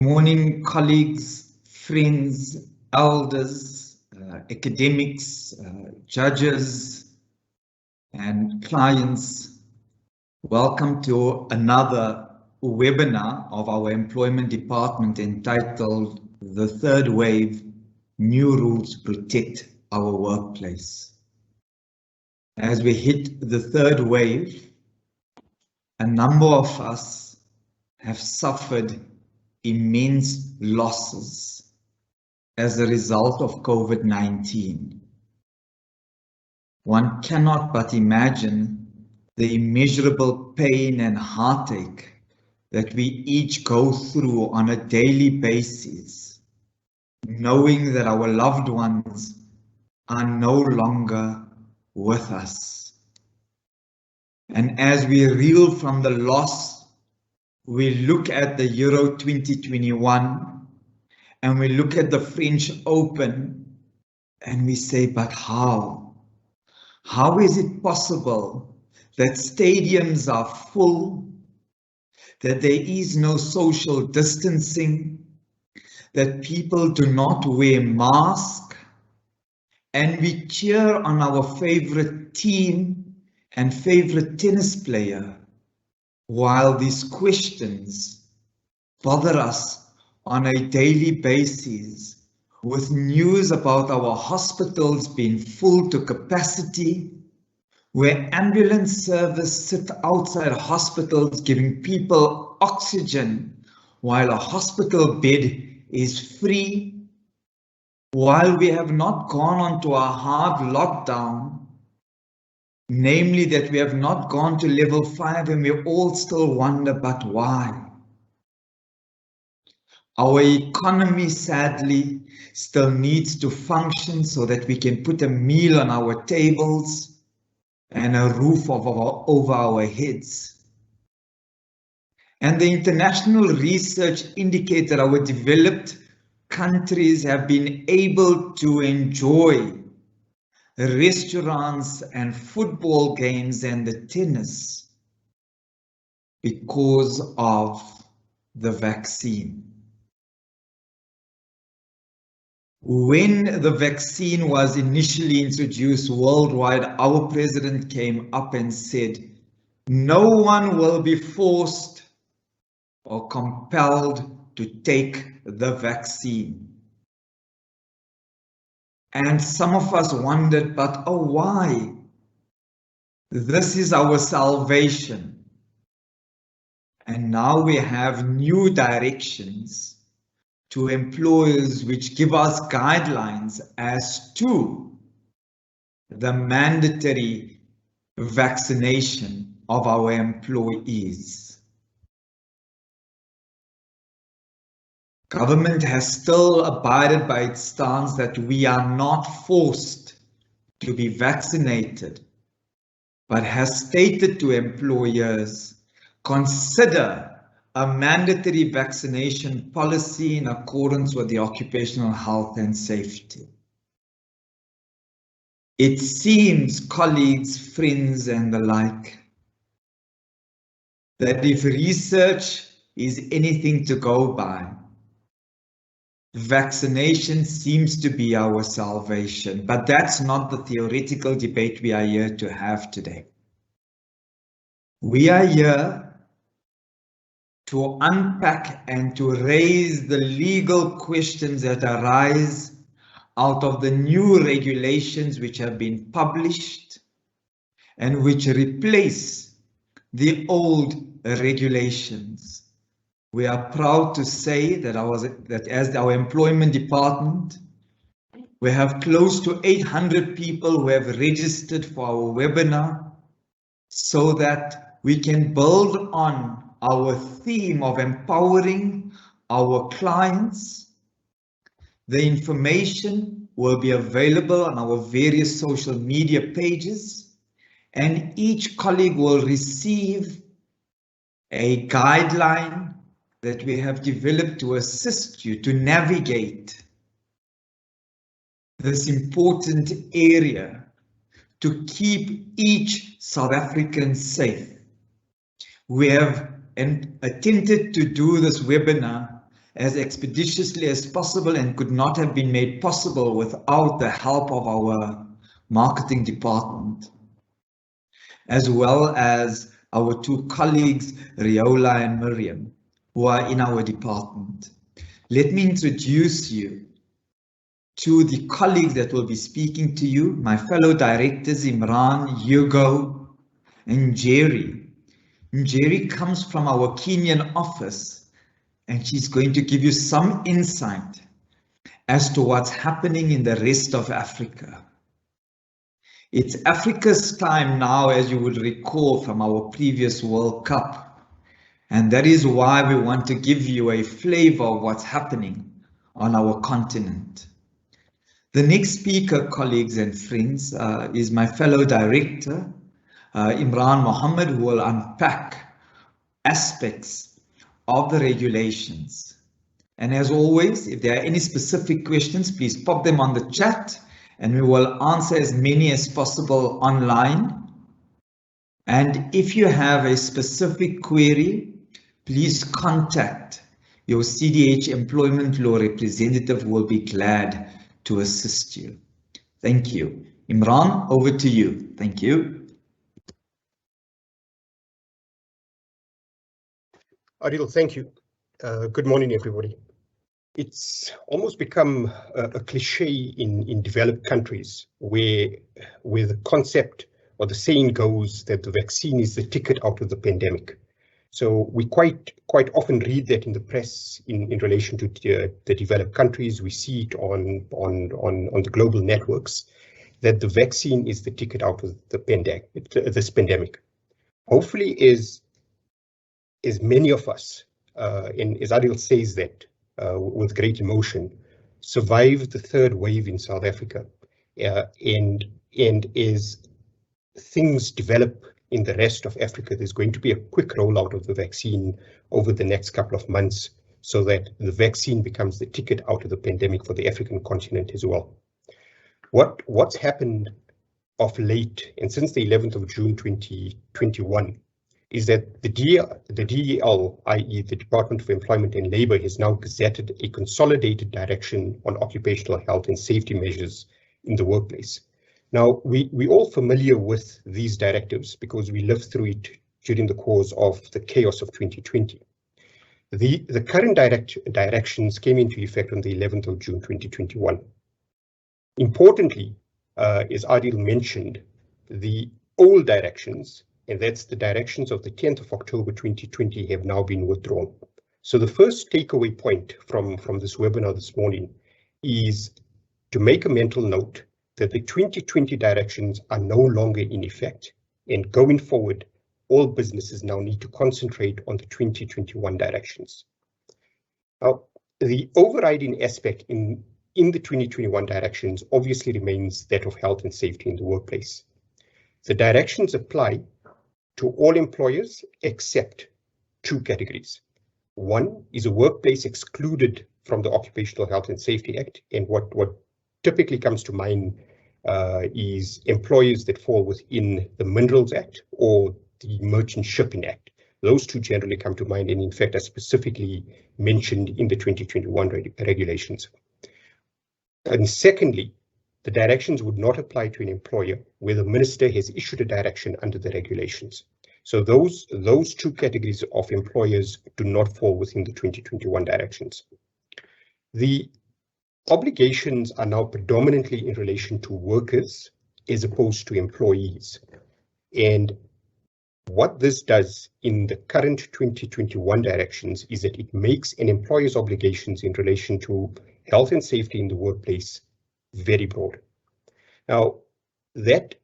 Morning, colleagues, friends, elders, academics, judges, and clients. Welcome to another webinar of our employment department entitled The Third Wave, New Rules to Protect Our Workplace. As we hit the third wave, a number of us have suffered immense losses as a result of COVID-19. One cannot but imagine the immeasurable pain and heartache that we each go through on a daily basis, knowing that our loved ones are no longer with us. And as we reel from the loss, we look at the Euro 2021 and we look at the French Open and we say, but how? How is it possible that stadiums are full, that there is no social distancing, that people do not wear masks, and we cheer on our favorite team and favorite tennis player, while these questions bother us on a daily basis, with news about our hospitals being full to capacity, where ambulance service sit outside hospitals giving people oxygen while a hospital bed is free, while we have not gone on to a hard lockdown, namely that we have not gone to level 5, and we all still wonder, but why? Our economy, sadly, still needs to function so that we can put a meal on our tables and a roof over our heads. And the international research indicates that our developed countries have been able to enjoy restaurants and football games and the tennis because of the vaccine. When the vaccine was initially introduced worldwide, our president came up and said, no one will be forced or compelled to take the vaccine. And some of us wondered, but oh, why? This is our salvation. And now we have new directions to employers which give us guidelines as to the mandatory vaccination of our employees. Government has still abided by its stance that we are not forced to be vaccinated, but has stated to employers, consider a mandatory vaccination policy in accordance with the occupational health and safety. It seems, colleagues, friends, and the like, that if research is anything to go by, vaccination seems to be our salvation, but that's not the theoretical debate we are here to have today. We are here to unpack and to raise the legal questions that arise out of the new regulations which have been published and which replace the old regulations. We are proud to say that as our employment department, we have close to 800 people who have registered for our webinar so that we can build on our theme of empowering our clients. The information will be available on our various social media pages, and each colleague will receive a guideline that we have developed to assist you to navigate this important area to keep each South African safe. We have attempted to do this webinar as expeditiously as possible and could not have been made possible without the help of our marketing department, as well as our two colleagues, Riola and Miriam, who are in our department. Let me introduce you to the colleagues that will be speaking to you, my fellow directors, Imran, Hugo, and Jerry. Jerry comes from our Kenyan office, and she's going to give you some insight as to what's happening in the rest of Africa. It's Africa's time now, as you would recall from our previous World Cup, and that is why we want to give you a flavor of what's happening on our continent. The next speaker, colleagues and friends, is my fellow director, Imran Mohammed, who will unpack aspects of the regulations. And as always, if there are any specific questions, please pop them on the chat and we will answer as many as possible online. And if you have a specific query, please contact your CDH employment law representative, who will be glad to assist you. Thank you. Imran, over to you. Thank you. Adil, thank you. Good morning, everybody. It's almost become a cliche in developed countries where the concept or the saying goes that the vaccine is the ticket out of the pandemic. So we quite often read that in the press in relation to the developed countries. We see it on the global networks that the vaccine is the ticket out of the this pandemic. Hopefully, as many of us, and as Adil says that with great emotion, survived the third wave in South Africa, and as things develop in the rest of Africa, there's going to be a quick rollout of the vaccine over the next couple of months so that the vaccine becomes the ticket out of the pandemic for the African continent as well. What's happened of late and since the 11th of June 2021 is that the DEL, i.e. the Department of Employment and Labour, has now gazetted a consolidated direction on occupational health and safety measures in the workplace. Now, we're all familiar with these directives because we lived through it during the course of the chaos of 2020. The current directions came into effect on the 11th of June 2021. Importantly, as Adil mentioned, the old directions, and that's the directions of the 10th of October 2020, have now been withdrawn. So the first takeaway point from this webinar this morning is to make a mental note that the 2020 directions are no longer in effect, and going forward, all businesses now need to concentrate on the 2021 directions. Now, the overriding aspect in the 2021 directions obviously remains that of health and safety in the workplace. The directions apply to all employers except two categories. One is a workplace excluded from the Occupational Health and Safety Act, and what typically comes to mind is employers that fall within the Minerals Act or the Merchant Shipping Act. Those two generally come to mind and in fact are specifically mentioned in the 2021 regulations. And secondly, the directions would not apply to an employer where the minister has issued a direction under the regulations. So those two categories of employers do not fall within the 2021 directions. The obligations are now predominantly in relation to workers as opposed to employees. And what this does in the current 2021 directions is that it makes an employer's obligations in relation to health and safety in the workplace very broad. Now, that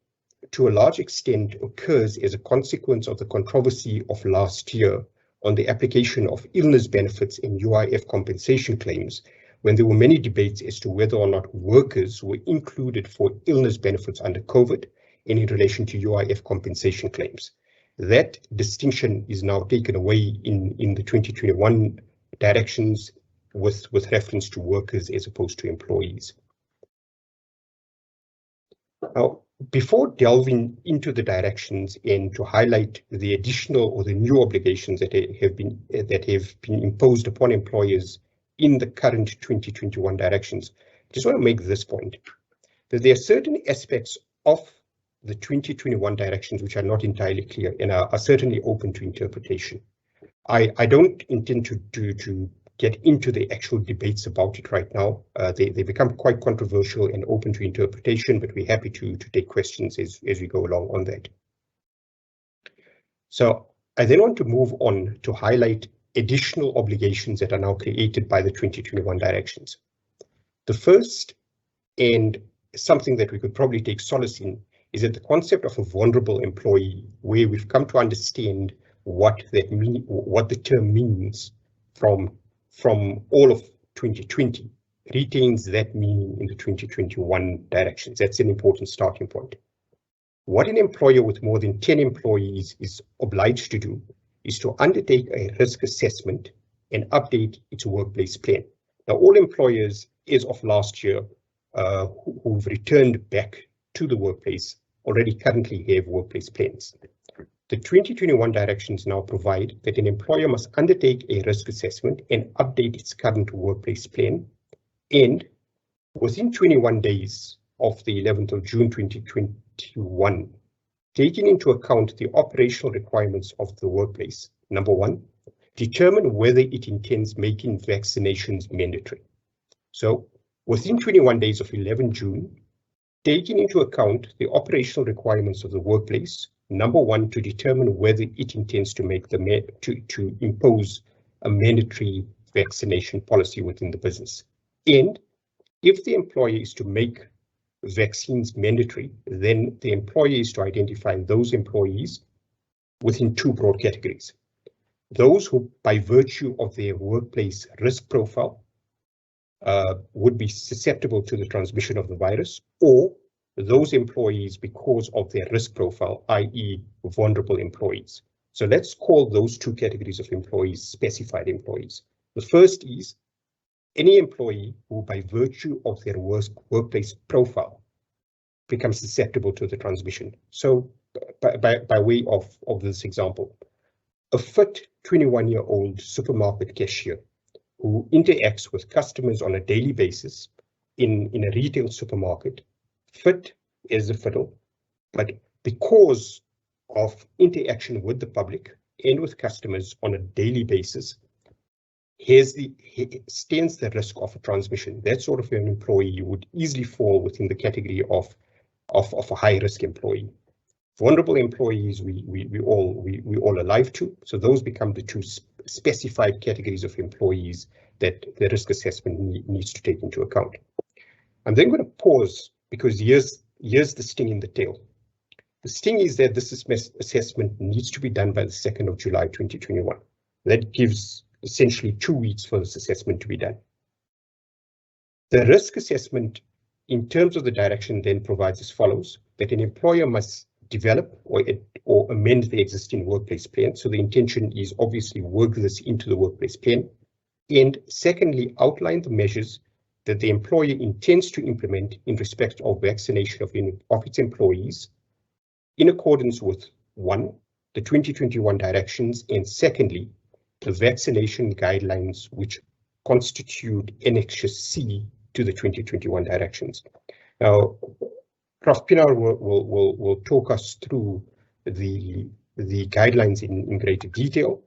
to a large extent occurs as a consequence of the controversy of last year on the application of illness benefits and UIF compensation claims, when there were many debates as to whether or not workers were included for illness benefits under COVID and in relation to UIF compensation claims. That distinction is now taken away in the 2021 directions with reference to workers as opposed to employees. Now, before delving into the directions and to highlight the additional or the new obligations that have been imposed upon employers in the current 2021 directions. I just want to make this point, that there are certain aspects of the 2021 directions which are not entirely clear and are certainly open to interpretation. I don't intend to get into the actual debates about it right now. They become quite controversial and open to interpretation, but we're happy to take questions as we go along on that. So I then want to move on to highlight additional obligations that are now created by the 2021 directions. The first, and something that we could probably take solace in, is that the concept of a vulnerable employee, where we've come to understand what the term means from all of 2020, retains that meaning in the 2021 directions. That's an important starting point. What an employer with more than 10 employees is obliged to do is to undertake a risk assessment and update its workplace plan. Now, all employers, as of last year, who've returned back to the workplace already currently have workplace plans. The 2021 directions now provide that an employer must undertake a risk assessment and update its current workplace plan, and within 21 days of the 11th of June 2021, taking into account the operational requirements of the workplace. Number one, determine whether it intends making vaccinations mandatory. So within 21 days of 11 June, taking into account the operational requirements of the workplace, number one, to determine whether it intends to make to impose a mandatory vaccination policy within the business. And if the employer is to make vaccines mandatory, then the employer is to identify those employees within two broad categories. Those who, by virtue of their workplace risk profile, would be susceptible to the transmission of the virus, or those employees because of their risk profile, i.e. vulnerable employees. So let's call those two categories of employees specified employees. The first is any employee who, by virtue of their workplace profile, becomes susceptible to the transmission. So by way of this example, a fit 21-year-old supermarket cashier who interacts with customers on a daily basis in a retail supermarket, fit as a fiddle, but because of interaction with the public and with customers on a daily basis, stands the risk of a transmission. That sort of an employee would easily fall within the category of a high-risk employee. Vulnerable employees we all alive to, so those become the two specified categories of employees that the risk assessment needs to take into account. I'm then going to pause because here's the sting in the tail. The sting is that this assessment needs to be done by the 2nd of July 2021. That gives essentially 2 weeks for this assessment to be done. The risk assessment in terms of the direction then provides as follows, that an employer must develop or amend the existing workplace plan. So the intention is obviously work this into the workplace plan. And secondly, outline the measures that the employer intends to implement in respect of vaccination of its employees in accordance with 1, the 2021 directions, and secondly, the vaccination guidelines which constitute Annexure C to the 2021 directions. Now, Prof. Pinar will talk us through the guidelines in greater detail,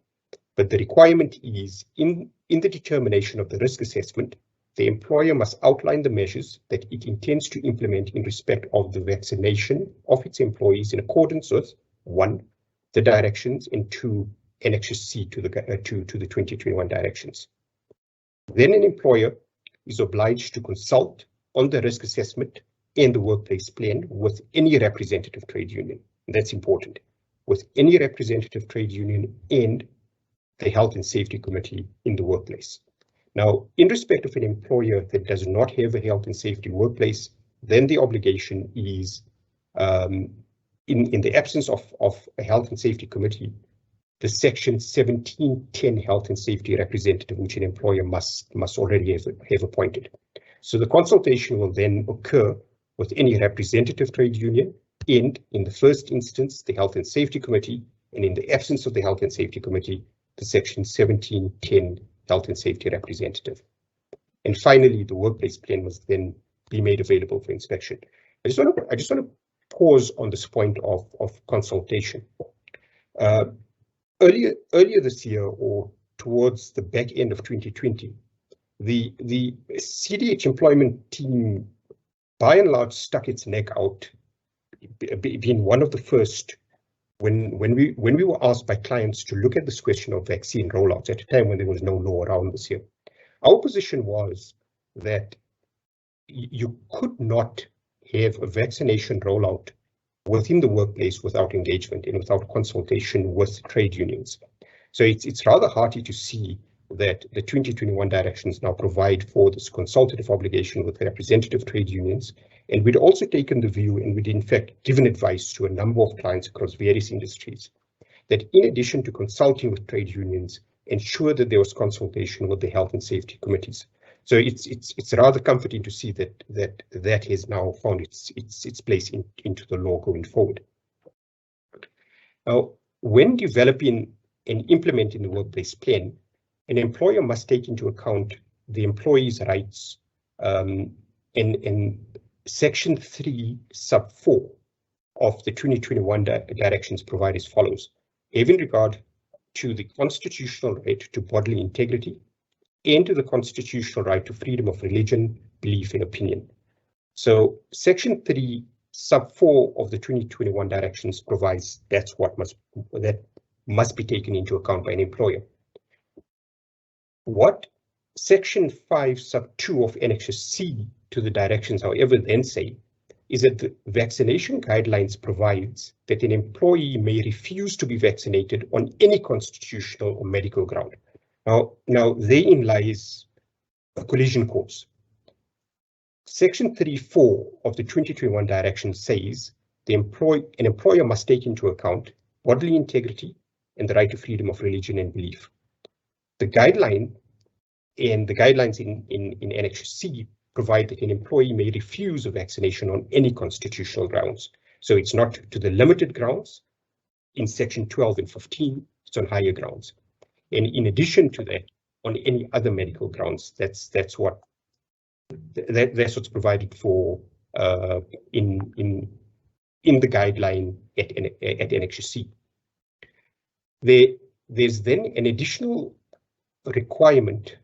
but the requirement is in the determination of the risk assessment, the employer must outline the measures that it intends to implement in respect of the vaccination of its employees in accordance with 1, the directions, and 2, Annexure C to the 2021 directions. Then an employer is obliged to consult on the risk assessment and the workplace plan with any representative trade union. And that's important. With any representative trade union and the Health and Safety Committee in the workplace. Now, in respect of an employer that does not have a health and safety workplace, then the obligation is, in the absence of a Health and Safety Committee, the Section 1710 Health and Safety Representative, which an employer must already have appointed. So the consultation will then occur with any representative trade union and, in the first instance, the Health and Safety Committee, and in the absence of the Health and Safety Committee, the Section 1710 Health and Safety Representative. And finally, the workplace plan must then be made available for inspection. I just want to pause on this point of consultation. Earlier this year, or towards the back end of 2020, the CDH employment team, by and large, stuck its neck out, being one of the first when we were asked by clients to look at this question of vaccine rollouts at a time when there was no law around this year. Our position was that you could not have a vaccination rollout within the workplace without engagement and without consultation with trade unions. So it's rather hearty to see that the 2021 directions now provide for this consultative obligation with representative trade unions. And we'd also taken the view, and we'd in fact given advice to a number of clients across various industries, that in addition to consulting with trade unions, ensure that there was consultation with the health and safety committees. So it's rather comforting to see that has now found its place into the law going forward. Now, when developing and implementing the workplace plan, an employer must take into account the employee's rights, and Section 3, sub 4 of the 2021 directions provide as follows: having regard to the constitutional right to bodily integrity and to the constitutional right to freedom of religion, belief, and opinion. So Section 3, sub 4 of the 2021 directions provides that must be taken into account by an employer. What Section 5, sub 2 of Annexure C to the directions, however, then say is that the vaccination guidelines provides that an employee may refuse to be vaccinated on any constitutional or medical ground. Now therein lies a collision course. Section 3.4 of the 2021 direction says an employer must take into account bodily integrity and the right to freedom of religion and belief. The guideline and the guidelines in Annexure C provide that an employee may refuse a vaccination on any constitutional grounds. So it's not to the limited grounds. In Section 12 and 15, it's on higher grounds. And in addition to that, on any other medical grounds, that's what's provided for in the guideline at Annexure C. There's then an additional requirement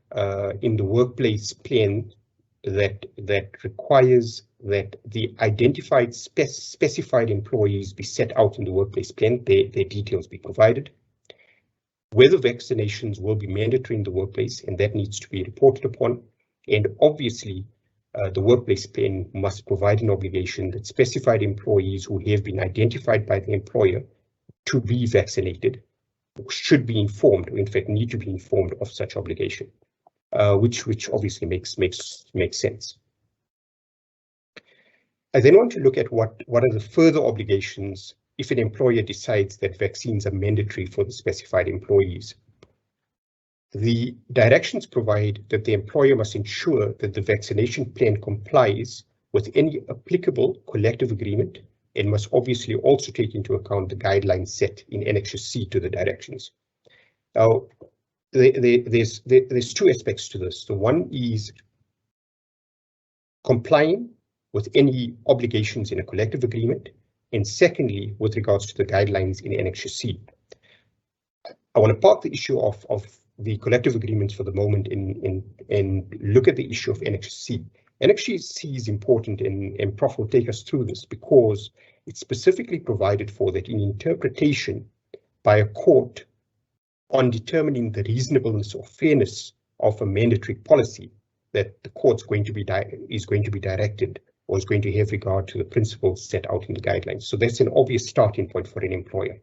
in the workplace plan that requires that the identified specified employees be set out in the workplace plan, their details be provided, whether vaccinations will be mandatory in the workplace, and that needs to be reported upon. And obviously, the workplace plan must provide an obligation that specified employees who have been identified by the employer to be vaccinated should be informed, or in fact need to be informed of such obligation, which obviously makes sense. I then want to look at what are the further obligations if an employer decides that vaccines are mandatory for the specified employees. The directions provide that the employer must ensure that the vaccination plan complies with any applicable collective agreement and must obviously also take into account the guidelines set in Annexure C to the directions. Now, there's two aspects to this. The one is complying with any obligations in a collective agreement, and secondly, with regards to the guidelines in Annexure C. I want to park the issue of the collective agreements for the moment and look at the issue of Annexure C. Annexure C is important, and Prof will take us through this because it's specifically provided for that in interpretation by a court on determining the reasonableness or fairness of a mandatory policy, that the court's is going to be directed or is going to have regard to the principles set out in the guidelines. So that's an obvious starting point for an employer.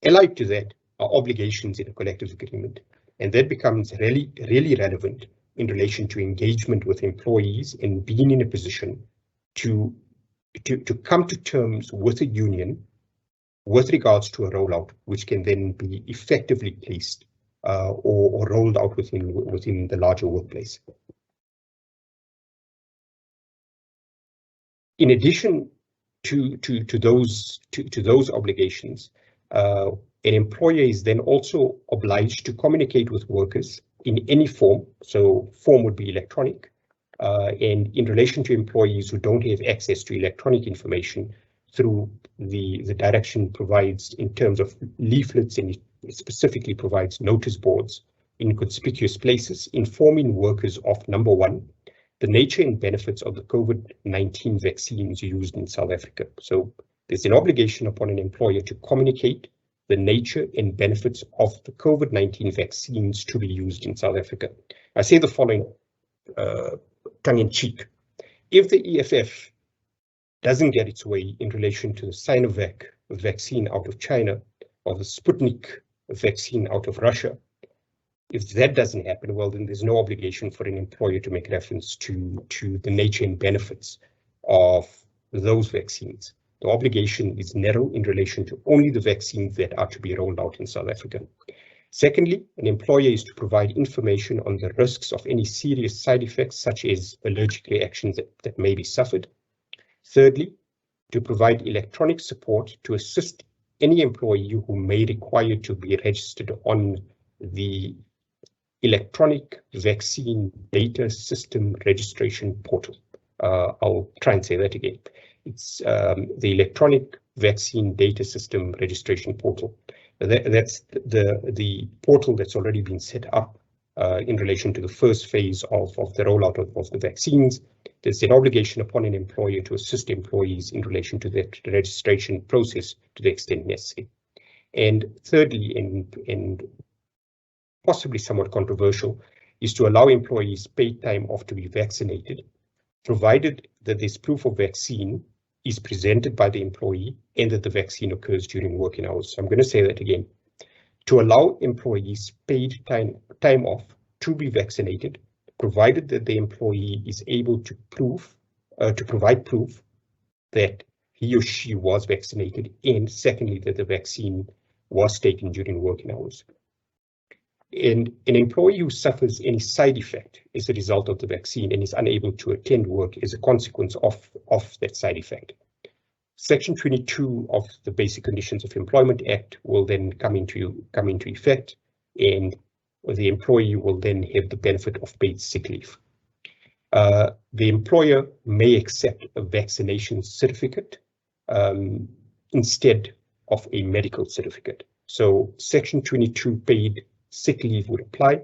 Allied to that are obligations in a collective agreement, and that becomes really relevant in relation to engagement with employees and being in a position to come to terms with a union with regards to a rollout, which can then be effectively placed or rolled out within the larger workplace. In addition to those obligations, an employer is then also obliged to communicate with workers in any form. So form would be electronic. And in relation to employees who don't have access to electronic information through the direction provides in terms of leaflets, and it specifically provides notice boards in conspicuous places, informing workers of, number one, the nature and benefits of the COVID-19 vaccines used in South Africa. So there's an obligation upon an employer to communicate the nature and benefits of the COVID-19 vaccines to be used in South Africa. I say the following tongue-in-cheek. If the EFF doesn't get its way in relation to the Sinovac vaccine out of China or the Sputnik vaccine out of Russia, if that doesn't happen, well, then there's no obligation for an employer to make reference to the nature and benefits of those vaccines. The obligation is narrow in relation to only the vaccines that are to be rolled out in South Africa. Secondly, an employer is to provide information on the risks of any serious side effects, such as allergic reactions that may be suffered. Thirdly, to provide electronic support to assist any employee who may require to be registered on the electronic vaccine data system registration portal. I'll try and say that again. It's the electronic vaccine data system registration portal. That's the portal that's already been set up in relation to the first phase of the rollout of the vaccines. There's an obligation upon an employer to assist employees in relation to that registration process to the extent necessary. And thirdly, and possibly somewhat controversial, is to allow employees paid time off to be vaccinated, provided that this proof of vaccine is presented by the employee and that the vaccine occurs during working hours. So I'm going to say that again. To allow employees paid time off to be vaccinated, provided that the employee is able to provide proof that he or she was vaccinated, and secondly, that the vaccine was taken during working hours. And an employee who suffers any side effect as a result of the vaccine and is unable to attend work as a consequence of that side effect, Section 22 of the Basic Conditions of Employment Act will then come into effect, and the employee will then have the benefit of paid sick leave. The employer may accept a vaccination certificate instead of a medical certificate. So Section 22 paid sick leave would apply.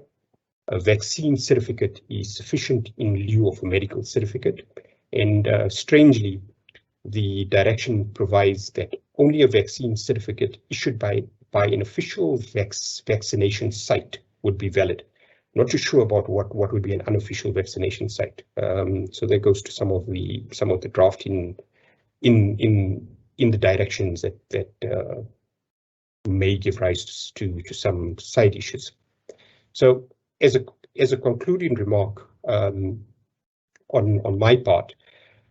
A vaccine certificate is sufficient in lieu of a medical certificate. And strangely, the direction provides that only a vaccine certificate issued by an official vaccination site would be valid. Not too sure about what would be an unofficial vaccination site. So that goes to some of the drafting in the directions that may give rise to some side issues. So as a concluding remark on my part,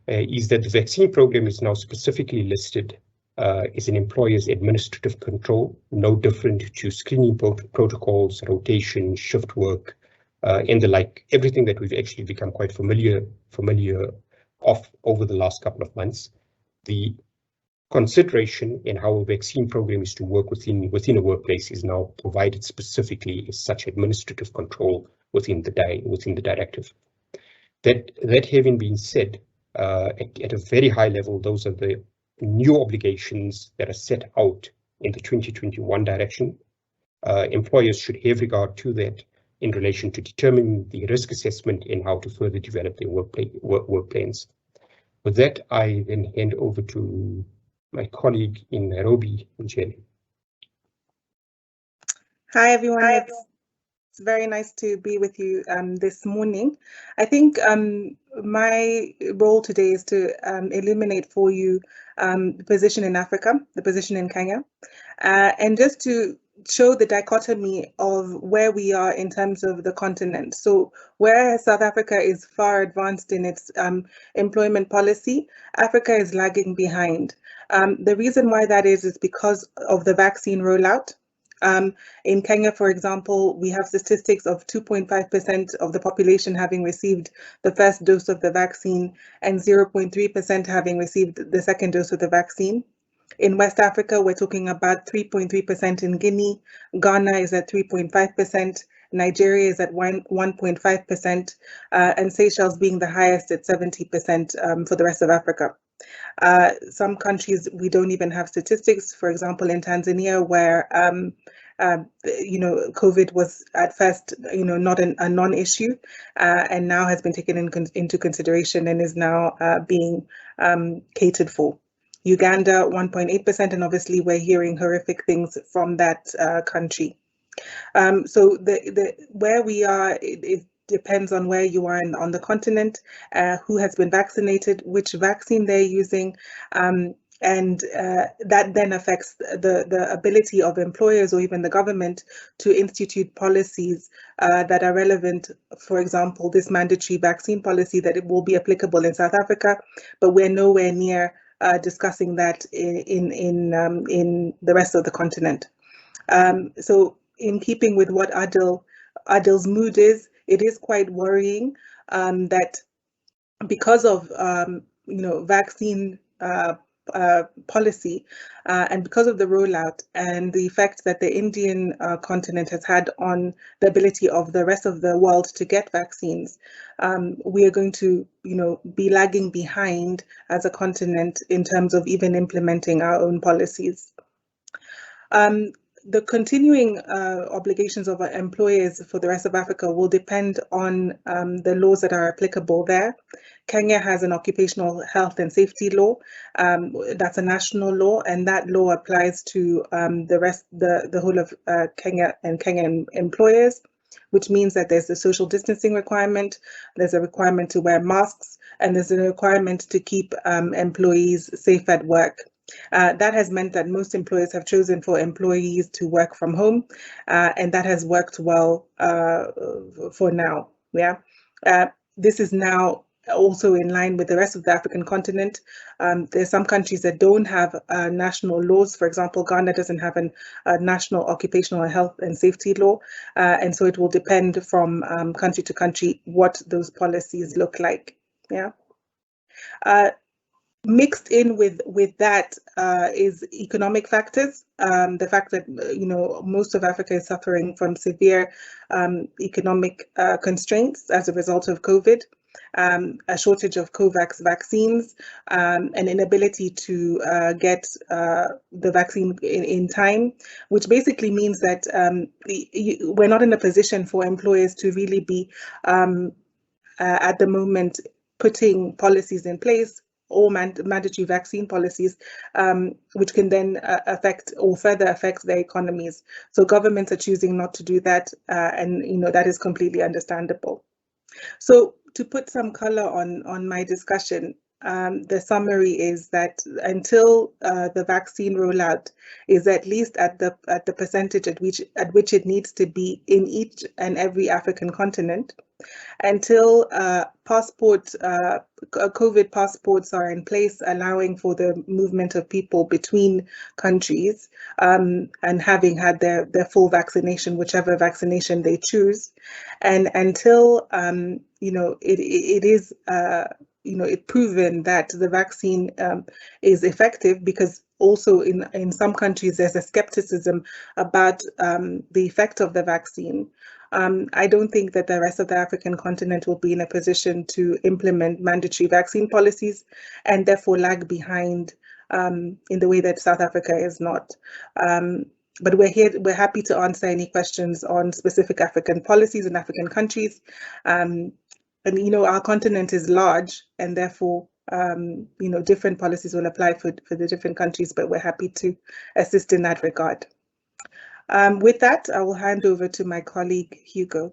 is that the vaccine program is now specifically listed as an employer's administrative control, no different to screening protocols, rotation, shift work, and the like, everything that we've actually become quite familiar of over the last couple of months. The consideration in how a vaccine program is to work within a workplace is now provided specifically as such administrative control within the directive. That having been said, at a very high level, those are the new obligations that are set out in the 2021 direction. Employers should have regard to that in relation to determining the risk assessment and how to further develop their work plans. With that, I then hand over to my colleague in Nairobi, Jenny. Hi, everyone. It's very nice to be with you this morning. I think my role today is to illuminate for you the position in Africa, the position in Kenya, and just to show the dichotomy of where we are in terms of the continent. So where South Africa is far advanced in its employment policy, Africa is lagging behind. The reason why that is because of the vaccine rollout. In Kenya, for example, we have statistics of 2.5% of the population having received the first dose of the vaccine and 0.3% having received the second dose of the vaccine. In West Africa, we're talking about 3.3% in Guinea. Ghana is at 3.5%. Nigeria is at 1.5%, and Seychelles being the highest at 70% for the rest of Africa. Some countries we don't even have statistics. For example, in Tanzania, where COVID was at first not a non-issue, and now has been taken into consideration and is now being catered for. Uganda 1.8%, and obviously we're hearing horrific things from that country. So where we are, it depends on where you are on the continent, who has been vaccinated, which vaccine they're using, and that then affects the ability of employers or even the government to institute policies that are relevant. For example, this mandatory vaccine policy, that it will be applicable in South Africa, but we're nowhere near discussing that in the rest of the continent. So in keeping with what Adil's mood is, it is quite worrying that because of vaccine policy and because of the rollout and the effect that the Indian continent has had on the ability of the rest of the world to get vaccines, we are going to be lagging behind as a continent in terms of even implementing our own policies. The continuing obligations of our employers for the rest of Africa will depend on the laws that are applicable there. Kenya has an occupational health and safety law. That's a national law, and that law applies to the whole of Kenya and Kenyan employers, which means that there's a social distancing requirement, there's a requirement to wear masks, and there's a requirement to keep employees safe at work. That has meant that most employers have chosen for employees to work from home, and that has worked well for now. Yeah, this is now also in line with the rest of the African continent. There's some countries that don't have national laws. For example, Ghana doesn't have a national occupational health and safety law, and so it will depend from country to country what those policies look like. Yeah. Mixed in with that is economic factors. The fact that most of Africa is suffering from severe economic constraints as a result of COVID, a shortage of COVAX vaccines, an inability to get the vaccine in time, which basically means that we're not in a position for employers to really be at the moment putting policies in place or mandatory vaccine policies, which can then affect or further affect their economies. So governments are choosing not to do that, and that is completely understandable. So to put some color on my discussion, the summary is that until the vaccine rollout is at least at the percentage at which it needs to be in each and every African continent, until COVID passports are in place, allowing for the movement of people between countries, and having had their full vaccination, whichever vaccination they choose, and until it is proven that the vaccine is effective, because also in some countries there's a skepticism about the effect of the vaccine. I don't think that the rest of the African continent will be in a position to implement mandatory vaccine policies, and therefore lag behind in the way that South Africa is not. But we're happy to answer any questions on specific African policies in African countries. And our continent is large, and therefore different policies will apply for the different countries, but we're happy to assist in that regard. With that, I will hand over to my colleague, Hugo.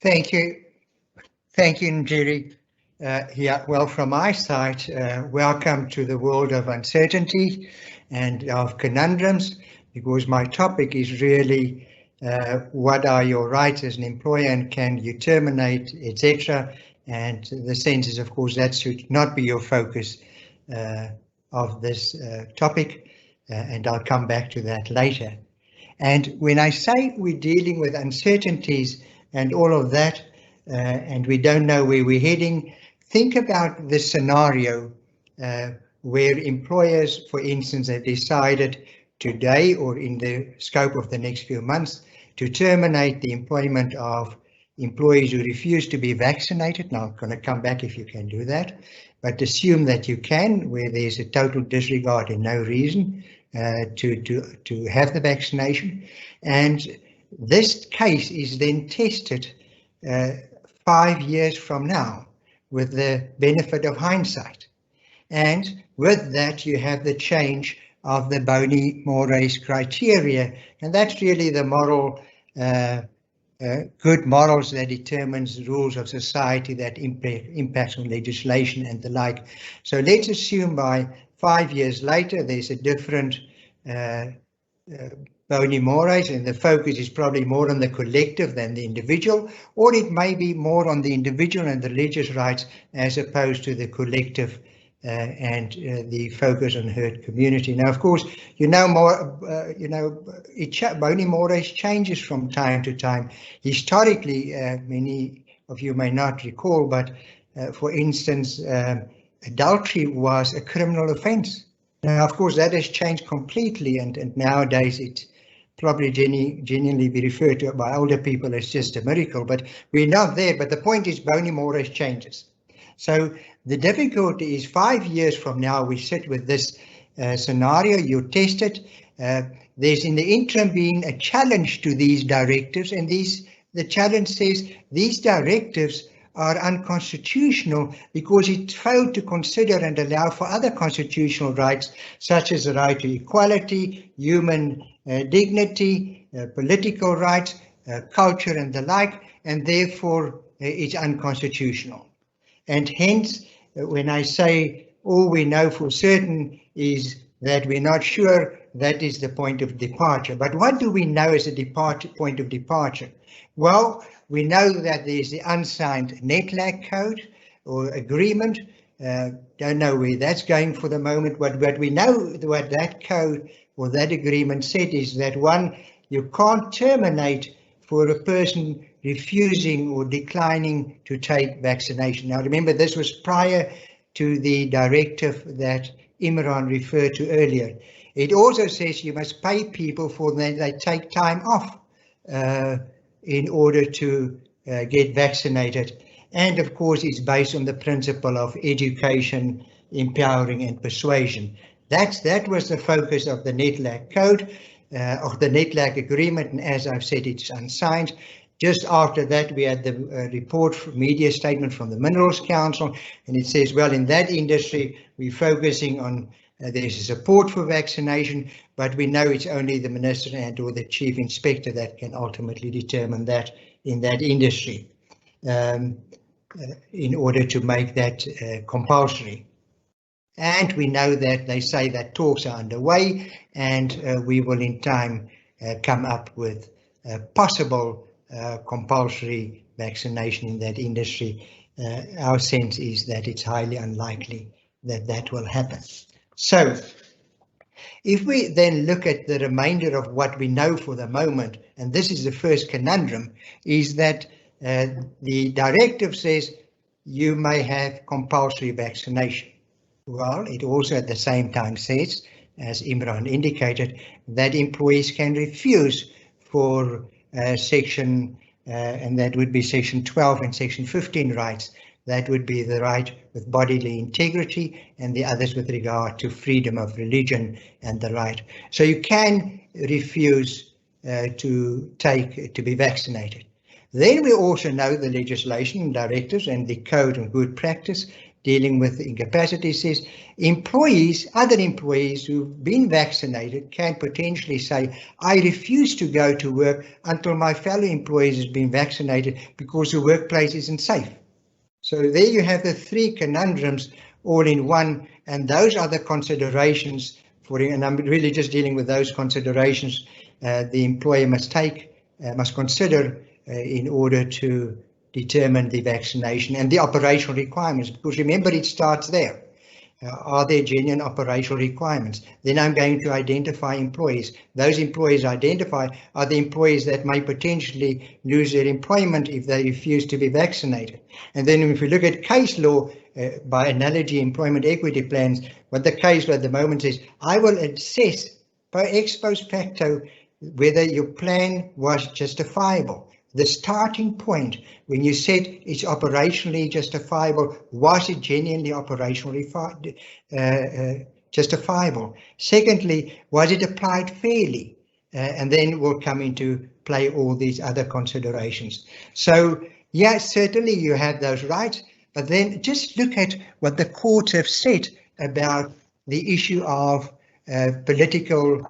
Thank you. Thank you, Njeri. Well, from my side, welcome to the world of uncertainty and of conundrums, because my topic is really what are your rights as an employer and can you terminate, etc. And the sense is, of course, that should not be your focus of this topic, and I'll come back to that later. And when I say we're dealing with uncertainties and all of that, and we don't know where we're heading, think about the scenario where employers, for instance, have decided today or in the scope of the next few months to terminate the employment of employees who refuse to be vaccinated. Now I'm going to come back if you can do that, but assume that you can, where there's a total disregard and no reason to have the vaccination. And this case is then tested 5 years from now with the benefit of hindsight. And with that, you have the change of the Boni-Mores criteria, and that's really the moral, good morals that determines rules of society that impacts on legislation and the like. So let's assume by 5 years later, there's a different Boni-Mores, and the focus is probably more on the collective than the individual, or it may be more on the individual and the religious rights as opposed to the collective and the focus on herd community. Now, of course, Boni-Mores changes from time to time. Historically, many of you may not recall, but for instance, adultery was a criminal offence. Now, of course, that has changed completely, and nowadays it's probably genuinely be referred to by older people as just a miracle, but we're not there. But the point is Boni-Mores changes. So the difficulty is 5 years from now, we sit with this scenario, you test it. There's in the interim been a challenge to these directives, and the challenge says these directives are unconstitutional because it failed to consider and allow for other constitutional rights, such as the right to equality, human dignity, political rights, culture and the like, and therefore it's unconstitutional. And hence, when I say all we know for certain is that we're not sure, that is the point of departure. But what do we know as a point of departure? Well, we know that there's the unsigned NETLAC code or agreement. Don't know where that's going for the moment, but we know what that code or that agreement said is that one, you can't terminate for a person refusing or declining to take vaccination. Now remember, this was prior to the directive that Imran referred to earlier. It also says you must pay people for when they take time off in order to get vaccinated. And of course, it's based on the principle of education, empowering and persuasion. That was the focus of the NETLAC code, of the NETLAC agreement, and as I've said, it's unsigned. Just after that, we had the report, media statement from the Minerals Council, and it says, well, in that industry, we're focusing on there's a support for vaccination, but we know it's only the minister and or the chief inspector that can ultimately determine that in that industry in order to make that compulsory. And we know that they say that talks are underway, and we will in time come up with possible compulsory vaccination in that industry. Our sense is that it's highly unlikely that that will happen. So if we then look at the remainder of what we know for the moment, and this is the first conundrum, is that the directive says you may have compulsory vaccination. Well, it also at the same time says, as Imran indicated, that employees can refuse for section, and that would be section 12 and section 15 rights. That would be the right with bodily integrity and the others with regard to freedom of religion and the right. So you can refuse to be vaccinated. Then we also know the legislation and directives and the code and good practice dealing with incapacity says employees, other employees who've been vaccinated can potentially say, I refuse to go to work until my fellow employees has been vaccinated because the workplace isn't safe. So there you have the three conundrums all in one, and those are the considerations for, and I'm really just dealing with those considerations the employer must consider in order to determine the vaccination and the operational requirements, because remember it starts there. Are there genuine operational requirements? Then I'm going to identify employees. Those employees identified are the employees that may potentially lose their employment if they refuse to be vaccinated. And then if we look at case law, by analogy, employment equity plans, what the case law at the moment says, I will assess by ex post facto whether your plan was justifiable. The starting point when you said it's operationally justifiable, was it genuinely operationally justifiable? Secondly, was it applied fairly? And then we'll come into play all these other considerations. So yes, certainly you have those rights, but then just look at what the courts have said about the issue of political,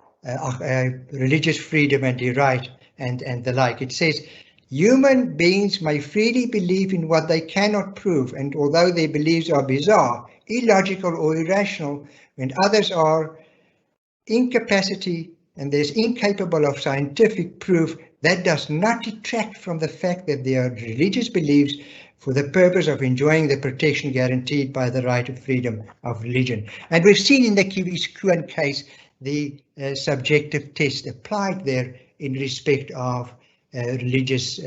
religious freedom and the right and the like. It says, human beings may freely believe in what they cannot prove, and although their beliefs are bizarre, illogical or irrational, when others are incapacity and there's incapable of scientific proof, that does not detract from the fact that they are religious beliefs for the purpose of enjoying the protection guaranteed by the right of freedom of religion. And we've seen in the Kiwis-Kuan case the subjective test applied there in respect of religious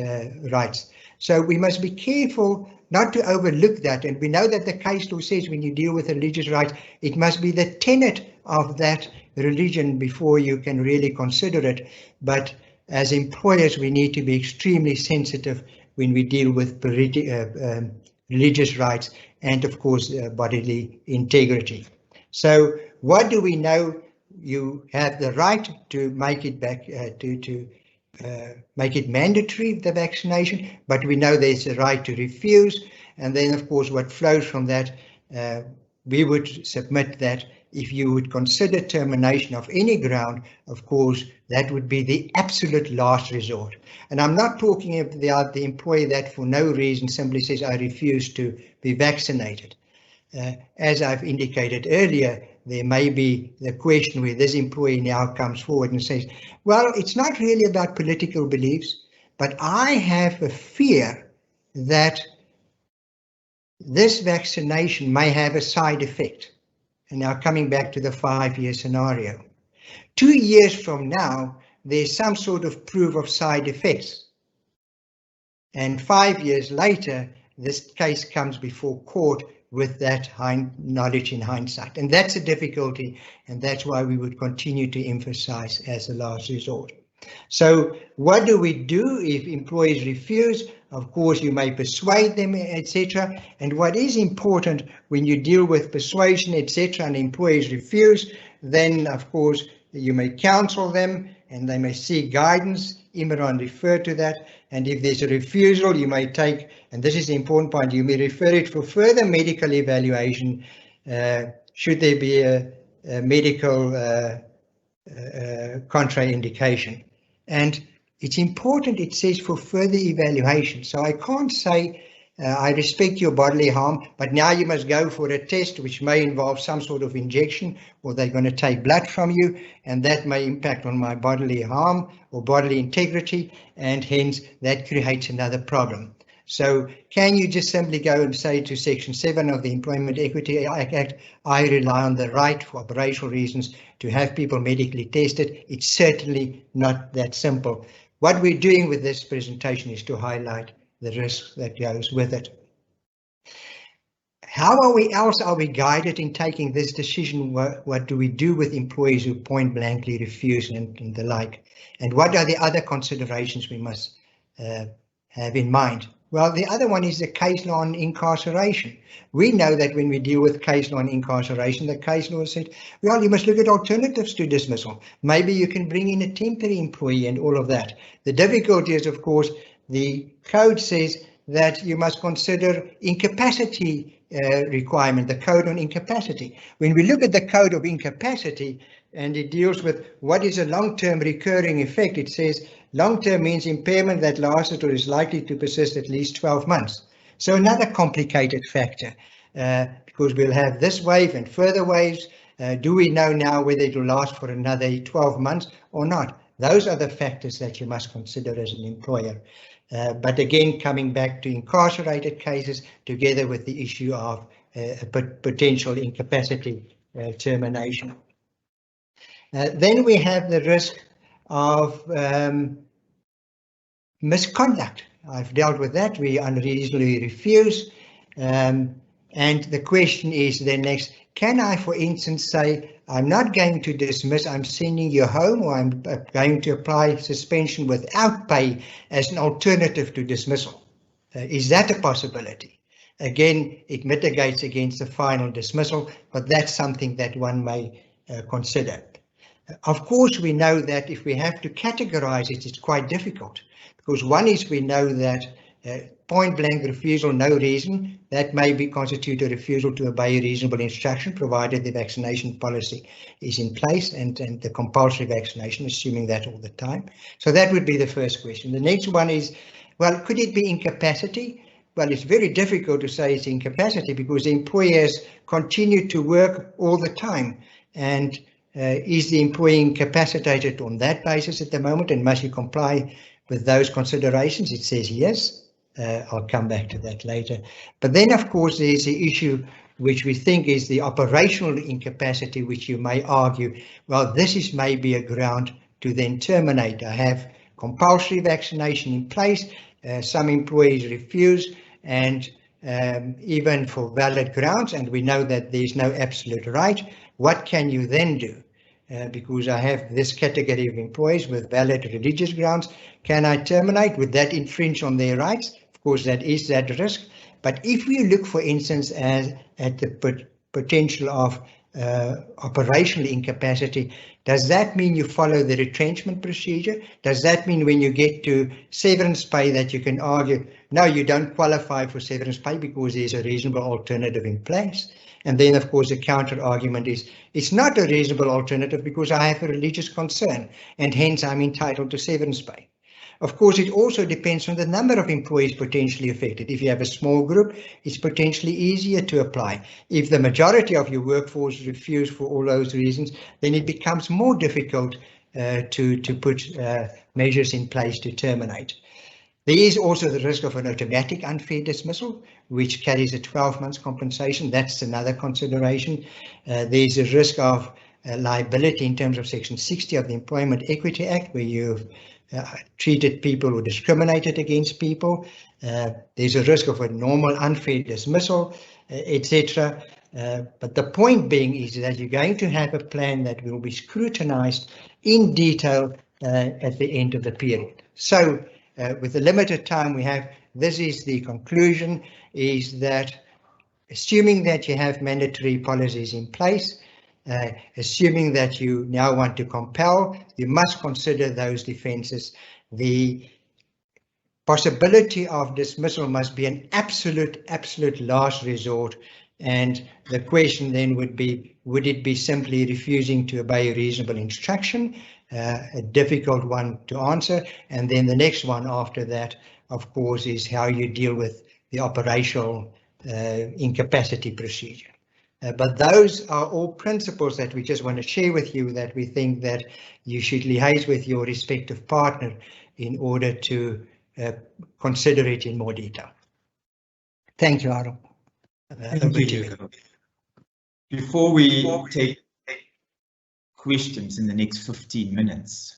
rights. So we must be careful not to overlook that, and we know that the case law says when you deal with religious rights, it must be the tenet of that religion before you can really consider it. But as employers, we need to be extremely sensitive when we deal with religious rights and, of course, bodily integrity. So what do we know? You have the right to make it back make it mandatory, the vaccination, but we know there's a right to refuse. And then, of course, what flows from that, we would submit that if you would consider termination of any ground, of course, that would be the absolute last resort. And I'm not talking about the employee that for no reason simply says, I refuse to be vaccinated. As I've indicated earlier, there may be the question where this employee now comes forward and says, well, it's not really about political beliefs, but I have a fear that this vaccination may have a side effect. And now coming back to the 5-year scenario. 2 years from now, there's some sort of proof of side effects. And 5 years later, this case comes before court with that knowledge in hindsight. And that's a difficulty, and that's why we would continue to emphasize as a last resort. So what do we do if employees refuse? Of course, you may persuade them, etc. And what is important when you deal with persuasion, etc., and employees refuse, then of course you may counsel them and they may seek guidance. Imran referred to that. And if there's a refusal, you may take, and this is the important point, you may refer it for further medical evaluation should there be a medical contraindication. And it's important, it says, for further evaluation. So I can't say, I respect your bodily harm, but now you must go for a test which may involve some sort of injection, or they're going to take blood from you, and that may impact on my bodily harm or bodily integrity, and hence that creates another problem. So can you just simply go and say to Section 7 of the Employment Equity Act, I rely on the right for operational reasons to have people medically tested? It's certainly not that simple. What we're doing with this presentation is to highlight the risk that goes with it. How else are we guided in taking this decision? What do we do with employees who point blankly refuse and the like? And what are the other considerations we must have in mind? Well, the other one is the case law on incarceration. We know that when we deal with case law on incarceration, the case law said, well, you must look at alternatives to dismissal. Maybe you can bring in a temporary employee and all of that. The difficulty is, of course, the code says that you must consider incapacity requirement, the code on incapacity. When we look at the code of incapacity, and it deals with what is a long-term recurring effect, it says long-term means impairment that lasted or is likely to persist at least 12 months. So another complicated factor, because we'll have this wave and further waves. Do we know now whether it will last for another 12 months or not? Those are the factors that you must consider as an employer. But again, coming back to incarcerated cases, together with the issue of potential incapacity termination. Then we have the risk of misconduct. I've dealt with that. We unreasonably refuse. And the question is then next, can I, for instance, say I'm not going to dismiss, I'm sending you home, or I'm going to apply suspension without pay as an alternative to dismissal. Is that a possibility? Again, it mitigates against the final dismissal, but that's something that one may consider. Of course, we know that if we have to categorize it, it's quite difficult, because one is we know that point blank refusal, no reason, that may be constitute a refusal to obey reasonable instruction, provided the vaccination policy is in place and the compulsory vaccination, assuming that all the time. So that would be the first question. The next one is, well, could it be incapacity? Well, it's very difficult to say it's incapacity because the employers continue to work all the time. And is the employee incapacitated on that basis at the moment, and must he comply with those considerations? It says yes. I'll come back to that later. But then, of course, there's the issue which we think is the operational incapacity, which you may argue, well, this is maybe a ground to then terminate. I have compulsory vaccination in place. Some employees refuse, and even for valid grounds, and we know that there's no absolute right. What can you then do? Because I have this category of employees with valid religious grounds, can I terminate? Would that infringe on their rights? Of course, that is that risk. But if we look, for instance, at the potential of operational incapacity, does that mean you follow the retrenchment procedure? Does that mean when you get to severance pay that you can argue, no, you don't qualify for severance pay because there's a reasonable alternative in place? And then, of course, the counter argument is it's not a reasonable alternative because I have a religious concern and hence I'm entitled to severance pay. Of course, it also depends on the number of employees potentially affected. If you have a small group, it's potentially easier to apply. If the majority of your workforce refuse for all those reasons, then it becomes more difficult to put measures in place to terminate. There is also the risk of an automatic unfair dismissal, which carries a 12 months compensation. That's another consideration. There's a risk of liability in terms of Section 60 of the Employment Equity Act, where you've treated people or discriminated against people. There's a risk of a normal unfair dismissal, etc. But the point being is that you're going to have a plan that will be scrutinized in detail at the end of the period. So with the limited time we have, this is the conclusion, is that assuming that you have mandatory policies in place, assuming that you now want to compel, you must consider those defenses. The possibility of dismissal must be an absolute last resort. And the question then would be, would it be simply refusing to obey reasonable instruction? A difficult one to answer. And then the next one after that, of course, is how you deal with the operational incapacity procedure. But those are all principles that we just want to share with you, that we think that you should liaise with your respective partner in order to consider it in more detail. Thank you, Aaron. Thank you. Before we take questions in the next 15 minutes,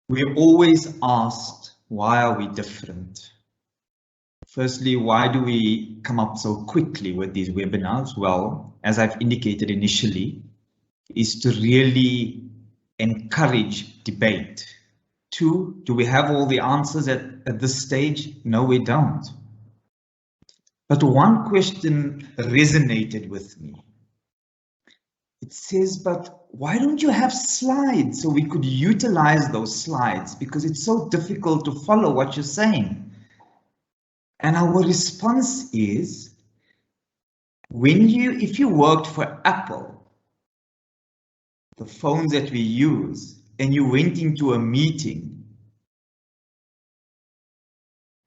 we're always asked, why are we different? Firstly, why do we come up so quickly with these webinars? Well, as I've indicated initially, is to really encourage debate. Two, do we have all the answers at this stage? No, we don't. But one question resonated with me. It says, but why don't you have slides so we could utilize those slides? Because it's so difficult to follow what you're saying. And our response is, if you worked for Apple, the phones that we use, and you went into a meeting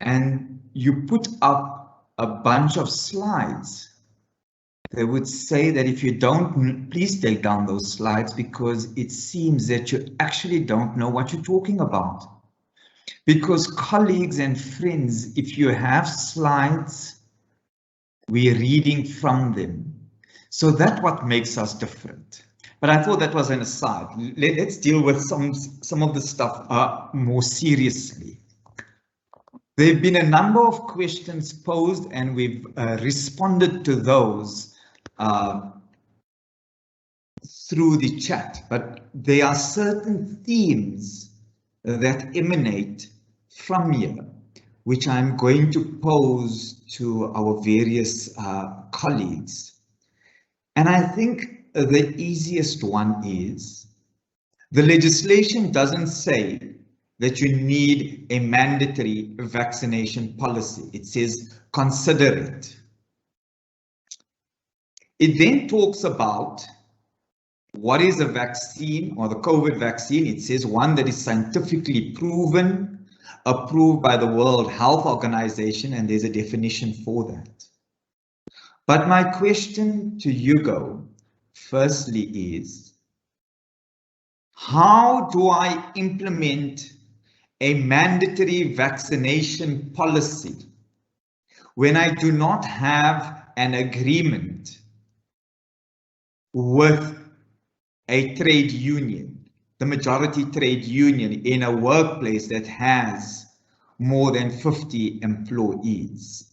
and you put up a bunch of slides, they would say that if you don't, please take down those slides because it seems that you actually don't know what you're talking about. Because colleagues and friends, if you have slides, we're reading from them. So that's what makes us different. But I thought that was an aside. Let's deal with some of the stuff more seriously. There have been a number of questions posed and we've responded to those through the chat, but there are certain themes that emanate from here, which I'm going to pose to our various colleagues. And I think the easiest one is, the legislation doesn't say that you need a mandatory vaccination policy. It says consider it. It then talks about what is a vaccine, or the COVID vaccine. It says one that is scientifically proven, approved by the World Health Organization, and there's a definition for that. But my question to Hugo, firstly, is how do I implement a mandatory vaccination policy when I do not have an agreement with a trade union, the majority trade union, in a workplace that has more than 50 employees?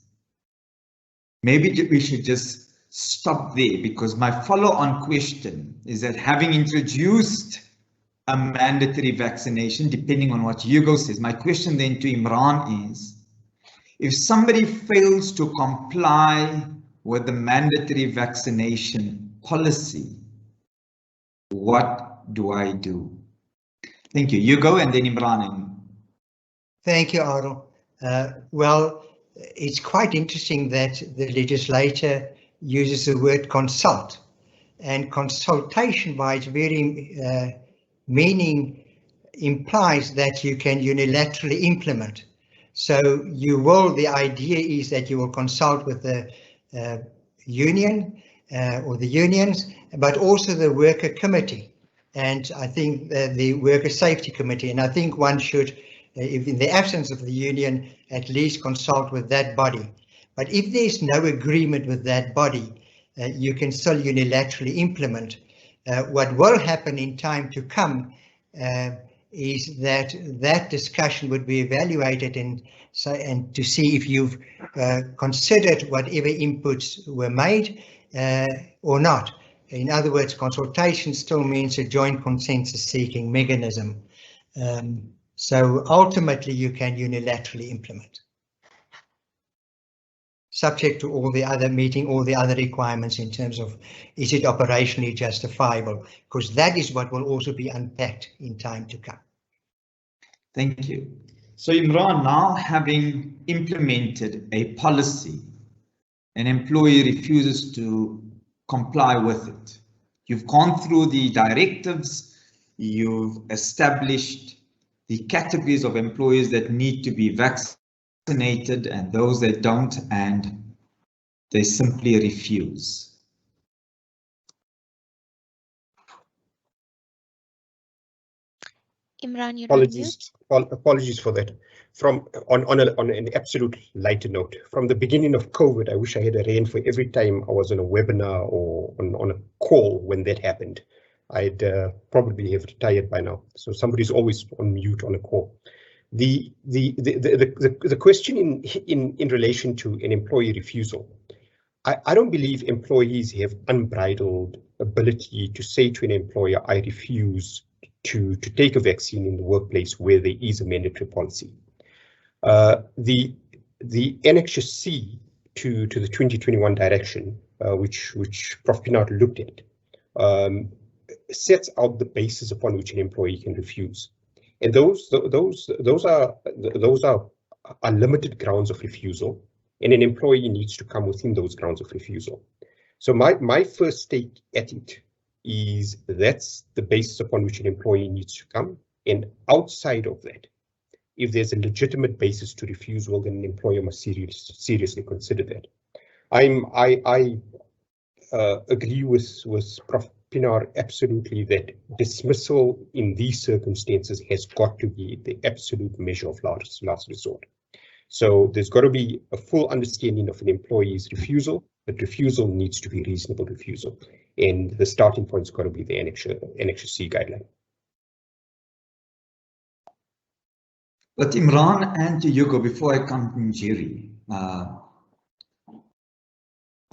Maybe we should just stop there, because my follow-on question is that, having introduced a mandatory vaccination, depending on what Hugo says, my question then to Imran is, if somebody fails to comply with the mandatory vaccination policy, what do I do? Thank you. Hugo, and then Imran. Thank you, Arul. Well, it's quite interesting that the legislator uses the word consult, and consultation by its very meaning implies that you can unilaterally implement. So you will, the idea is that you will consult with the union or the unions, but also the worker committee, and I think the worker safety committee, and I think one should, if in the absence of the union, at least consult with that body. But if there's no agreement with that body, you can still unilaterally implement. What will happen in time to come is that that discussion would be evaluated and to see if you've considered whatever inputs were made or not. In other words, consultation still means a joint consensus seeking mechanism. So ultimately you can unilaterally implement, subject to all the other, meeting all the other requirements in terms of, is it operationally justifiable? Because that is what will also be unpacked in time to come. Thank you. So Imran, now having implemented a policy, an employee refuses to comply with it. You've gone through the directives, you've established the categories of employees that need to be vaccinated and those that don't, and they simply refuse. Imran, you're apologies for that. On an absolute lighter note, from the beginning of COVID, I wish I had a rain for every time I was on a webinar or on a call when that happened. I'd probably have retired by now. So somebody's always on mute on a call. The question in relation to an employee refusal, I don't believe employees have unbridled ability to say to an employer, I refuse to take a vaccine in the workplace where there is a mandatory policy. The Annexure C to the 2021 direction, which Prof. Pinaar looked at, sets out the basis upon which an employee can refuse, and those are limited grounds of refusal, and an employee needs to come within those grounds of refusal. So my first take at it is that's the basis upon which an employee needs to come, and outside of that, if there's a legitimate basis to refuse, well, then an employer must seriously consider that. I agree with Prof. Pinaar absolutely that dismissal in these circumstances has got to be the absolute measure of last resort. So there's got to be a full understanding of an employee's refusal, but refusal needs to be reasonable refusal. And the starting point's got to be the Annexure C guideline. But Imran and to Hugo, before I come to Jerry,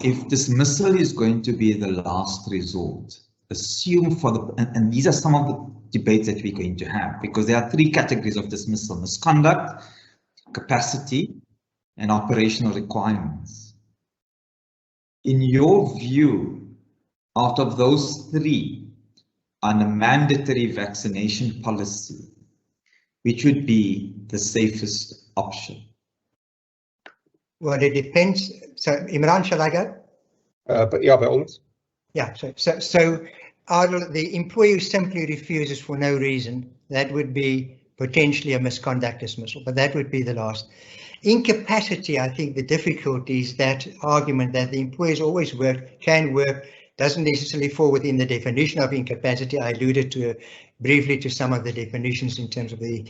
if dismissal is going to be the last resort, assume for the, and these are some of the debates that we're going to have, because there are three categories of dismissal: misconduct, capacity, and operational requirements. In your view, out of those three, on a mandatory vaccination policy, which would be the safest option? Well, it depends. So, Imran, shall I go? But yeah, by all means. Yeah, so either the employee who simply refuses for no reason, that would be potentially a misconduct dismissal, but that would be the last. Incapacity, I think the difficulty is that argument that the employees always work, can work, doesn't necessarily fall within the definition of incapacity. I alluded to briefly to some of the definitions in terms of the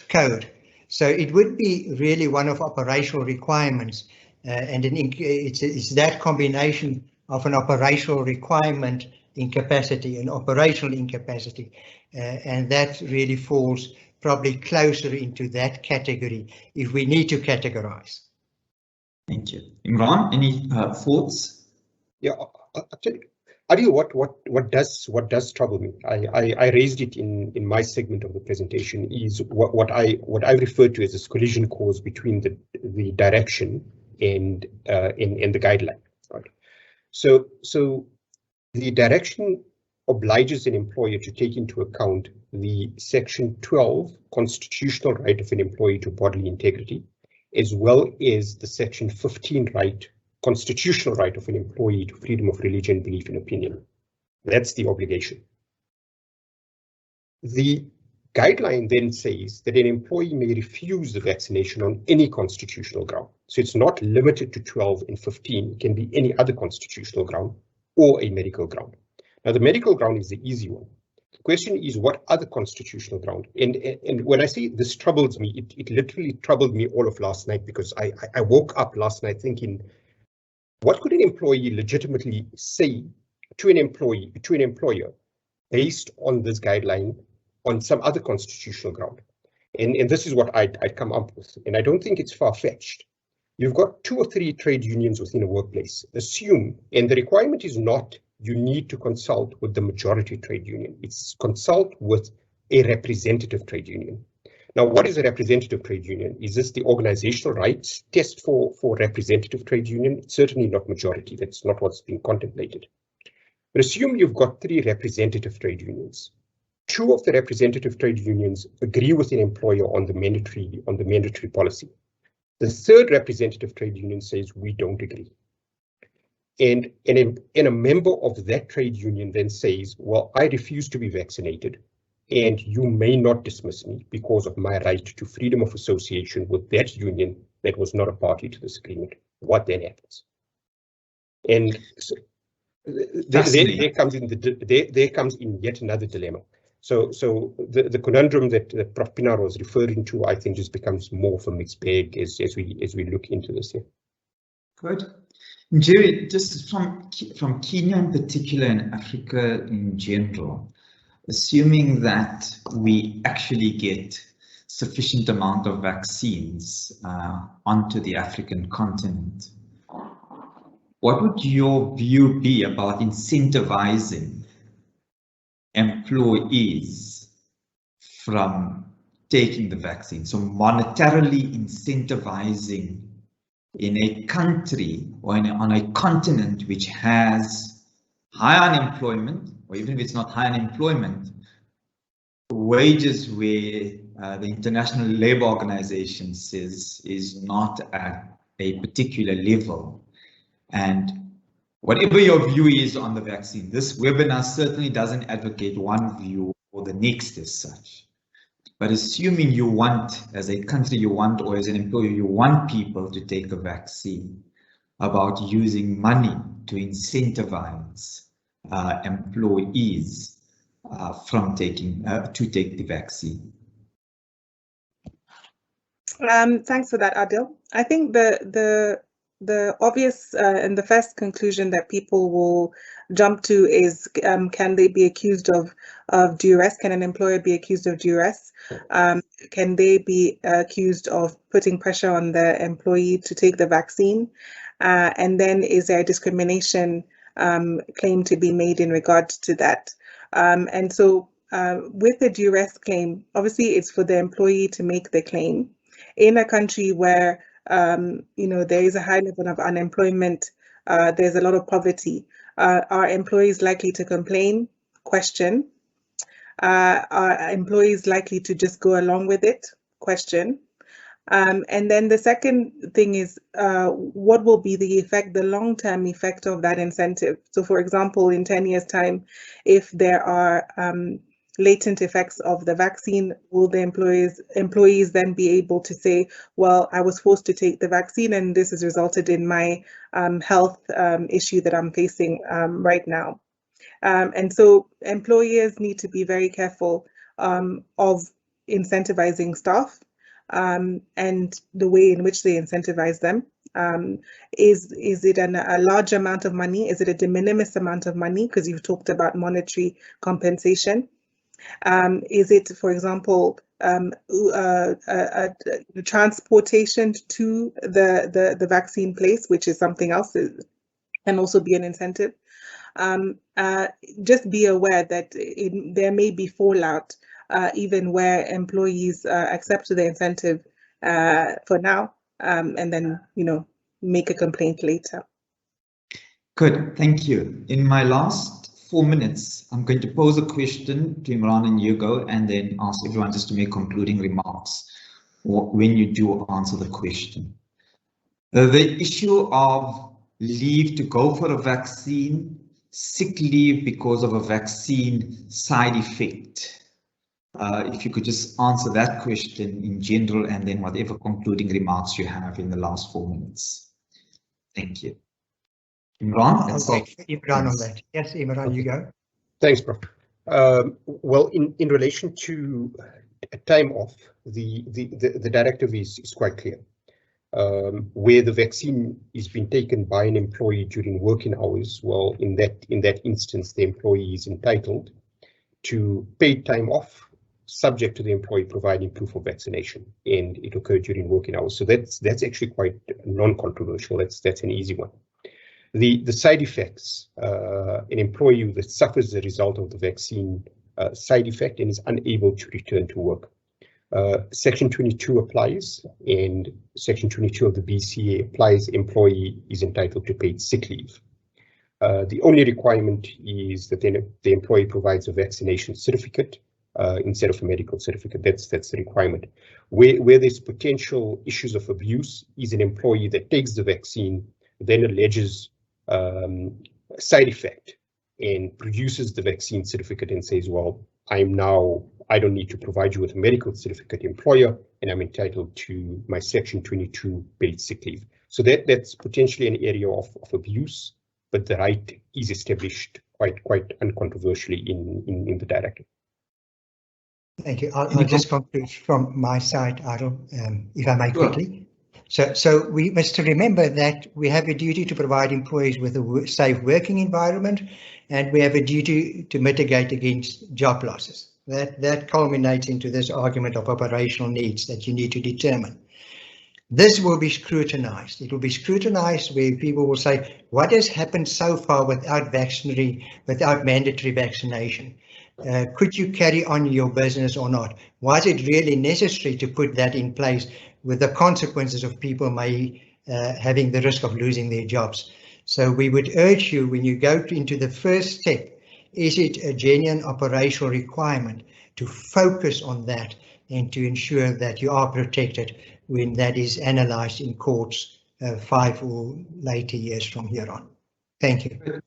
code. So it would be really one of operational requirements, and it's that combination of an operational requirement incapacity and operational incapacity, and that really falls probably closer into that category if we need to categorize. Thank you. Imran, any thoughts? Yeah, I'll tell you, Adil, what does trouble me, I raised it in my segment of the presentation, is what I refer to as this collision cause between the direction and the guideline. Right? So the direction obliges an employer to take into account the Section 12 constitutional right of an employee to bodily integrity, as well as the Section 15 constitutional right of an employee to freedom of religion, belief, and opinion. That's the obligation. The guideline then says that an employee may refuse the vaccination on any constitutional ground. So it's not limited to 12 and 15, it can be any other constitutional ground or a medical ground. Now, the medical ground is the easy one. The question is, what other constitutional ground? And when I say this troubles me, it literally troubled me all of last night, because I woke up last night thinking, what could an employee legitimately say to an employer based on this guideline on some other constitutional ground? And this is what I'd come up with, and I don't think it's far-fetched. You've got 2 or 3 trade unions within a workplace. Assume, and the requirement is not you need to consult with the majority trade union. It's consult with a representative trade union. Now, what is a representative trade union? Is this the organizational rights test for representative trade union? It's certainly not majority. That's not what's being contemplated. But assume you've got 3 representative trade unions. 2 of the representative trade unions agree with an employer on the mandatory policy. The 3rd representative trade union says we don't agree. And a member of that trade union then says, well, I refuse to be vaccinated, and you may not dismiss me because of my right to freedom of association with that union that was not a party to this agreement. What then happens? And so there comes in yet another dilemma. So the conundrum that Prof. Pinar was referring to, I think, just becomes more of a mixed bag as we look into this here. Good. Jerry, just from Kenya in particular and Africa in general, assuming that we actually get sufficient amount of vaccines onto the African continent, what would your view be about incentivizing employees from taking the vaccine? So monetarily incentivizing in a country or on a continent which has high unemployment, or even if it's not high unemployment, wages where the International Labour Organization says is not at a particular level. And whatever your view is on the vaccine, this webinar certainly doesn't advocate one view or the next as such. But assuming you want, as a country you want, or as an employer you want people to take a vaccine, about using money to incentivize employees from taking to take the vaccine. Thanks for that, Adil. I think the obvious and the first conclusion that people will jump to is, can they be accused of duress? Can an employer be accused of duress? Can they be accused of putting pressure on the employee to take the vaccine? And then is there discrimination claim to be made in regard to that. And so with the duress claim, obviously it's for the employee to make the claim. In a country where there is a high level of unemployment, there's a lot of poverty, are employees likely to complain? Question. Are employees likely to just go along with it? Question. And then the second thing is, what will be the effect, the long-term effect of that incentive? So for example, in 10 years' time, if there are latent effects of the vaccine, will the employees then be able to say, well, I was forced to take the vaccine and this has resulted in my health issue that I'm facing right now? And so employers need to be very careful of incentivizing staff and the way in which they incentivize them. Is it a large amount of money? Is it a de minimis amount of money? Because you've talked about monetary compensation. Is it, for example, transportation to the vaccine place, which is something else, can also be an incentive? Just be aware that there may be fallout even where employees accept the incentive for now and then make a complaint later. Good, thank you. In my last 4 minutes, I'm going to pose a question to Imran and Hugo and then ask everyone just to make concluding remarks when you do answer the question. The issue of leave to go for a vaccine, sick leave because of a vaccine side effect. If you could just answer that question in general and then whatever concluding remarks you have in the last 4 minutes. Thank you. Imran? I'll wait for Imran on that. Yes, Imran, you go. Thanks, Prof. Well, in relation to time off, the directive is quite clear. Where the vaccine is being taken by an employee during working hours, well, in that instance, the employee is entitled to paid time off, subject to the employee providing proof of vaccination, and it occurred during working hours. So that's actually quite non-controversial. That's an easy one. The side effects, an employee that suffers the result of the vaccine side effect and is unable to return to work. Section 22 applies, and Section 22 of the BCA applies. Employee is entitled to paid sick leave. The only requirement is that the employee provides a vaccination certificate instead of a medical certificate. That's the requirement. Where there's potential issues of abuse is an employee that takes the vaccine, then alleges side effect and produces the vaccine certificate and says, well, I don't need to provide you with a medical certificate, employer, and I'm entitled to my Section 22 paid sick leave. So that's potentially an area of abuse, but the right is established quite uncontroversially in the directive. Thank you. I'll just conclude from my side, Adil, if I may quickly. So we must remember that we have a duty to provide employees with a safe working environment, and we have a duty to mitigate against job losses. That culminates into this argument of operational needs that you need to determine. This will be scrutinized. It will be scrutinized where people will say, what has happened so far without mandatory vaccination? Could you carry on your business or not? Was it really necessary to put that in place with the consequences of people having the risk of losing their jobs? So we would urge you, when you go into the first step, is it a genuine operational requirement to focus on that and to ensure that you are protected when that is analysed in courts 5 or later years from here on? Thank you.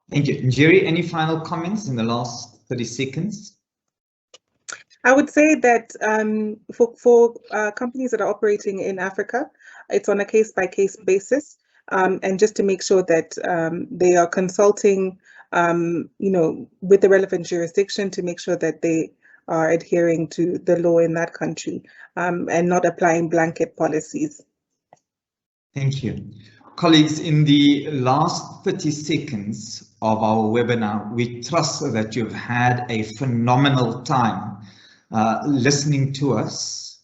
Thank you. Jerry, any final comments in the last 30 seconds? I would say that for companies that are operating in Africa, it's on a case-by-case basis, and just to make sure that they are consulting, with the relevant jurisdiction to make sure that they are adhering to the law in that country and not applying blanket policies. Thank you. Colleagues, in the last 30 seconds of our webinar, we trust that you've had a phenomenal time listening to us.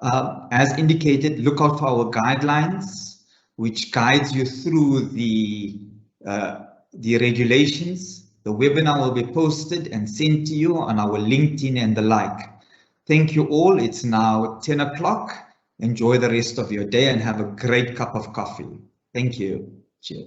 As indicated, look out for our guidelines, which guides you through the the regulations. The webinar will be posted and sent to you on our LinkedIn and the like. Thank you all. It's now 10 o'clock. Enjoy the rest of your day and have a great cup of coffee. Thank you. Cheers.